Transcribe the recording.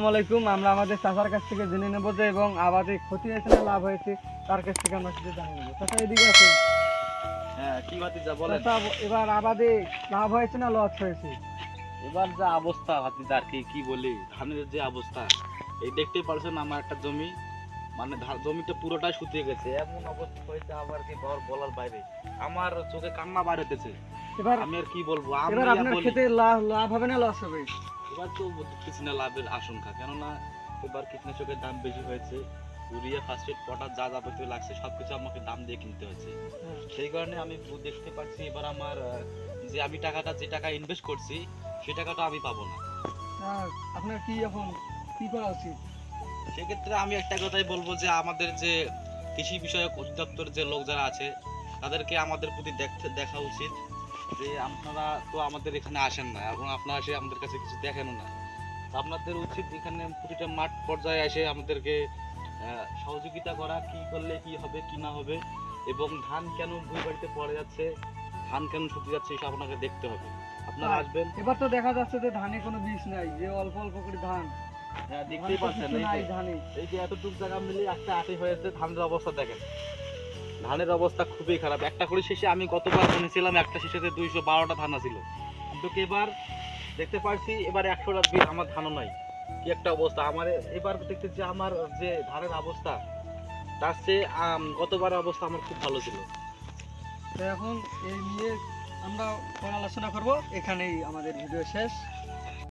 আসসালামু আলাইকুম। আমরা আমাদের চাচার কাছ থেকে জেনে নেব যে এবং আবাদে ক্ষতি হয়েছে না লাভ হয়েছে তার কাছ থেকে আমরা সেটা জানিয়ে নেব। চাচা এদিকে আছেন। হ্যাঁ, কি ভাতিজা বলেন। চাচা এবার আবাদে লাভ হয়েছে না লস হয়েছে? এবার যা অবস্থা ভাতিজা, আর কি বলি, ধানের যে অবস্থা, এই দেখতেই পারছেন আমার একটা জমি, মানে জমিটা পুরোটাই শুকিয়ে গেছে, এমন অবস্থা হয়েছে আবার কি বলার বাইরে, আমার চোখে কান্না বার হতেছে। এবার আমি আর কি বলবো, এবার আপনার ক্ষেতে লাভ হবে না লস হবে? এবার তো কিছু না লাভের আশঙ্কা, কেননা এবার কীটনাশকের দাম বেশি হয়েছে, ইউরিয়া ফসফেট পটাশ যা যাবতীয় লাগছে সবকিছু আমাকে দাম দিয়ে কিনতে হয়েছে। সেই কারণে আমি দেখতে পাচ্ছি এবার আমার যে আমি যে টাকা ইনভেস্ট করছি সেই টাকাটা আমি পাবো না। আপনার কি এখন কি করা উচিত? সেক্ষেত্রে আমি একটা কথাই বলবো যে আমাদের যে কৃষি বিষয়ক অধিদপ্তর যে লোক যারা আছে তাদেরকে আমাদের প্রতি দেখা উচিত যে আপনারা তো আমাদের এখানে আসেন না এবং আপনারা এসে আমাদের কাছে কিছু দেখেনও না। আপনাদের উচিত এখানে প্রতিটা মাঠ পর্যায়ে এসে আমাদেরকে সহযোগিতা করা, কি করলে কি হবে কি না হবে, এবং ধান কেন ভুঁই বাড়িতে পড়ে যাচ্ছে, ধান কেন শুকিয়ে যাচ্ছে, এসব আপনাকে দেখতে হবে। আপনারা আসবেন। এবার তো দেখা যাচ্ছে যে ধানে কোনো বীজ নাই, যে অল্প অল্প করে ধান। হ্যাঁ, দেখতেই পাচ্ছেন এই যে এতটুক জায়গা মিলে একটা আটি হয়েছে। ধানের অবস্থা দেখেন, ধানের অবস্থা খুবই খারাপ। একটা করে শেষে আমি গতবার শুনেছিলাম একটা শেষেতে 212টা ধান ছিল, কিন্তু এবার দেখতে পাচ্ছি এবার 100টা বীজ আমার ধানও নাই। কি একটা অবস্থা আমার এবার দেখতেছি, আমার যে ধানের অবস্থা তার চেয়ে গতবারের অবস্থা আমার খুব ভালো ছিল। তো এখন এই নিয়ে আমরা পরে আলোচনা করব। এখানেই আমাদের ভিডিও শেষ।